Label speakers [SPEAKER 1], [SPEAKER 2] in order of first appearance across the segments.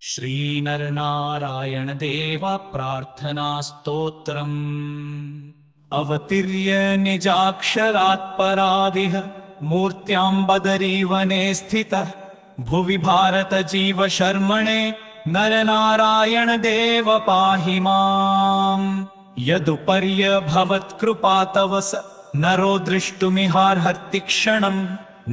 [SPEAKER 1] श्रीनरनारायण देव प्रार्थना स्तोत्रम् अवतीर्य निजाक्षरात् परादिह मूर्त्यां बदरीवने स्थितः भुवि भारत जीव शर्मणे नरनारायण देव पाहि माम्। यदुपर्य भवत्कृपा तव स नरो दृष्टुमिहार्हति क्षणम्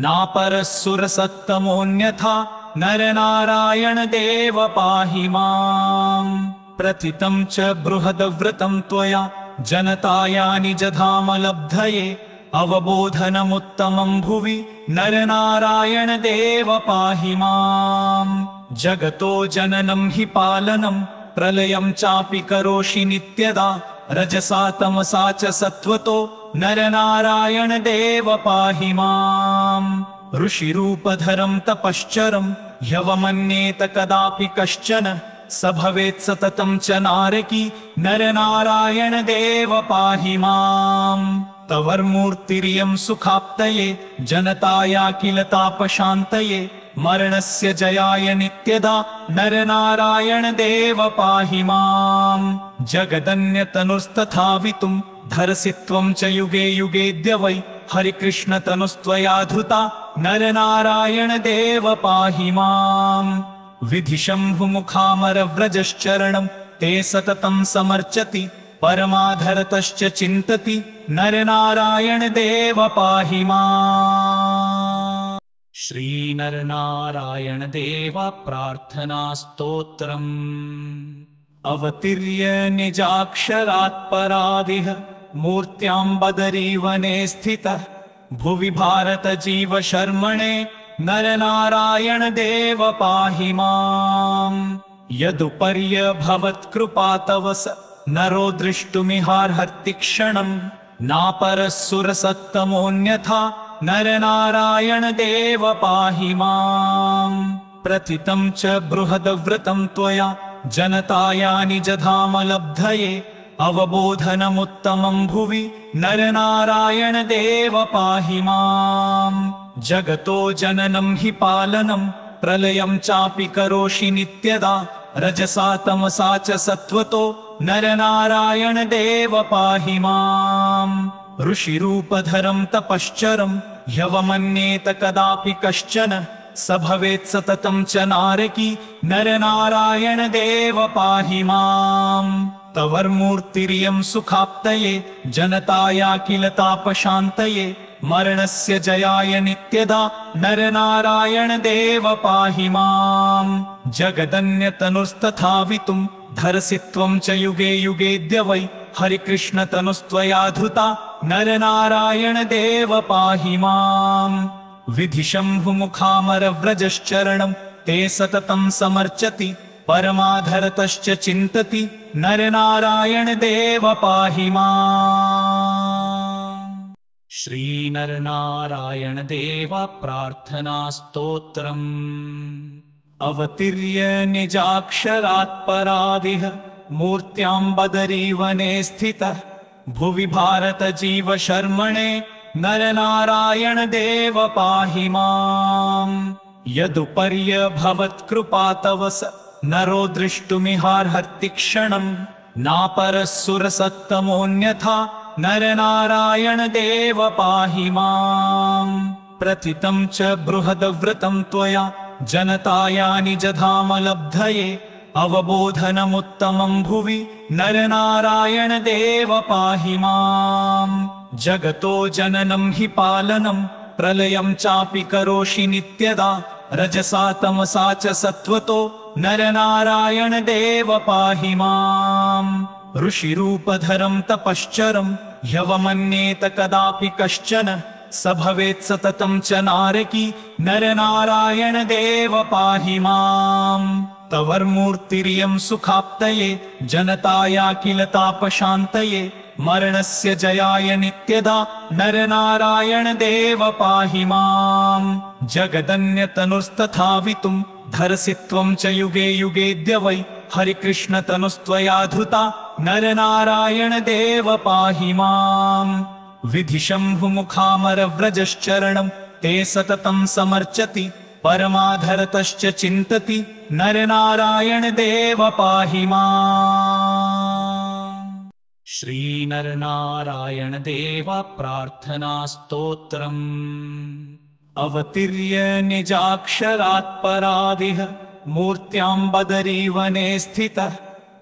[SPEAKER 1] नापरस्सुरसत्तमोऽन्यथा नरनारायण देव पाहि माम्। प्रथितं च बृहद्व्रतं त्वया जनताया निजधामलब्धये अवबोधनमुत्तमं भुवि नरनारायण देव पाहि माम्। जगतो जननं हि पालनं प्रलयं चापि करोषि नित्यदा रजसा तमसा च सत्वतो नरनारायण देव पाहि माम्। ऋषिरूपधरं तपश्चरं ह्यवमन्येत कदापि कश्चन स भवेत् सततं च नारकी नरनारायण देव पाहि माम्। तवर्मूर्तिरियं सुखाप्तये जनताया किल तापशान्तये मरणस्य जयाय नित्यदा नरनारायण देव पाहि माम्। जगदन्यतनुस्तथावितुं धरसि त्वं च युगे युगेऽद्य वै हरिकृष्णतनुस्त्वया धृता नरनारायण देव पाहि माम्। विधिशम्भुमुखामरव्रजश्चरणं ते सततं समर्चति परमाधरतश्च चिन्तति नरनारायण देव पाहि माम्। श्रीनरनारायण देव प्रार्थना स्तोत्रम् अवतीर्य निजाक्षरात् परादिह मूर्त्यां बदरीवने स्थितः भुवि भारत जीव शर्मणे नरनारायण देव पाहि माम्। यदुपर्य भवत्कृपा तव स नरो दृष्टुमिहार्हति क्षणम् नापरस्सुरसत्तमोऽन्यथा नरनारायण देव पाहि माम्। प्रथितं च बृहद्व्रतं त्वया जनताया निजधामलब्धये अवबोधनमुत्तमं भुवि नरनारायण देव पाहि माम्। जगतो जननं हि पालनं प्रलयं चापि करोषि नित्यदा रजसा तमसा च सत्वतो नरनारायण देव पाहि माम्। ऋषिरूपधरं तपश्चरं ह्यवमन्येत कदापि कश्चन स भवेत् सततं च नारकी नरनारायण देव पाहि माम्। तवर्मूर्तिरियं सुखाप्तये जनताया किल तापशान्तये मरणस्य जयाय नित्यदा नरनारायण देव पाहि माम्। जगदन्यतनुस्तथावितुं धरसि त्वं च युगे युगेऽद्य वै हरिकृष्णतनुस्त्वया धृता नरनारायण देव पाहि माम्। विधिशम्भुमुखामरव्रजश्चरणं ते सततं समर्चति परमाधरतश्च चिन्तति नरनारायण देव पाहि माम्। श्रीनरनारायण देव प्रार्थना स्तोत्रम् अवतीर्य निजाक्षरात् परादिह मूर्त्यां बदरीवने स्थितः भुवि भारत जीव शर्मणे नरनारायण देव पाहि माम्। यदुपर्य भवत्कृपा तव स नरो दृष्टुमिहार्हति क्षणम् नापरस्सुरसत्तमोऽन्यथा नरनारायण देव पाहि माम्। प्रथितं च बृहद्व्रतं त्वया जनताया निजधामलब्धये अवबोधनमुत्तमं भुवि नरनारायण देव पाहि माम्। जगतो जननं हि पालनं प्रलयं चापि करोषि नित्यदा रजसा तमसा च सत्वतो नरनारायण देव पाहि माम्। ऋषिरूपधरं तपश्चरं ह्यवमन्येत कदापि कश्चन स भवेत् सततं च नारकी नरनारायण देव पाहि माम्। तवर्मूर्तिरियं सुखाप्तये जनताया किल तापशान्तये मरणस्य जयाय नित्यदा नरनारायण देव पाहि माम्। जगदन्यतनुस्तथावितुं धरसि त्वं च युगे युगेऽद्य वै हरिकृष्णतनुस्त्वया धृता नरनारायण देव पाहि माम्। विधिशम्भुमुखामरव्रजश्चरणं ते सततं समर्चति परमाधरतश्च चिन्तति नरनारायण देव पाहि माम्। श्री नरनारायण देव प्रार्थना स्तोत्रम्। अवतीर्य निजाक्षरात् परादिह मूर्त्यां बदरीवने स्थितः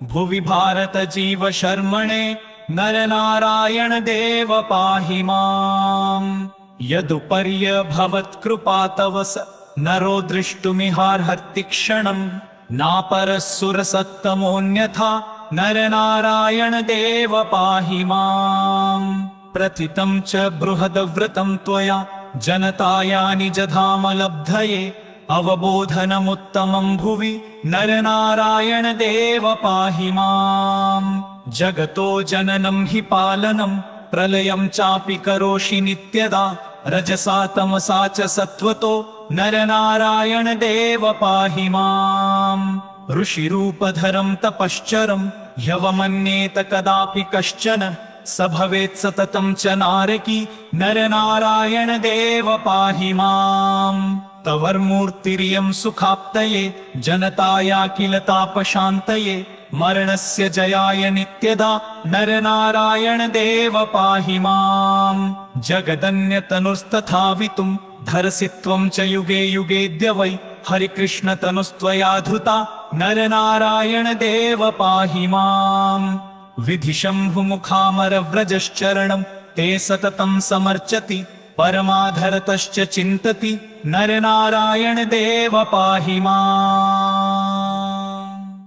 [SPEAKER 1] भुवि भारत जीव शर्मणे नरनारायण देव पाहि माम्। यदुपर्य भवत्कृपा तव स नरो दृष्टुमिहार्हति क्षणम् नापरः सुरसत्तमोऽन्यथा नरनारायण देव पाहि माम्। प्रथितं च बृहद्व्रतं त्वया जनताया निजधाम लब्धये अवबोधनमुत्तमं भुवि नरनारायण देव पाहि माम्। जगतो जननं हि पालनं प्रलयं चापि करोषि नित्यदा रजसा तमसा च सत्वतो नरनारायण देव पाहि माम्। ऋषिरूपधरं तपश्चरं ह्यवमन्येत कदापि कश्चन स भवेत् सततं च नारकी नरनारायण देव पाहि माम्। तवर्मूर्तिरियं सुखाप्तये जनताया किल तापशान्तये मरणस्य जयाय नित्यदा नरनारायण देव पाहि माम्। जगदन्यतनुस्तथावितुं धरसि त्वं च युगे युगेऽद्य वै हरिकृष्णतनुस्त्वया धृता नरनारायण देव पाहि माम्। विधिशम्भुमुखामरव्रजश्चरणं ते सततं समर्चति परमाधरतश्च चिन्तति नरनारायण देव पाहि माम्।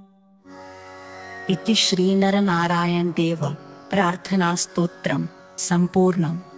[SPEAKER 2] इति श्री नरनारायण देव प्रार्थना स्तोत्रम् सम्पूर्णम्।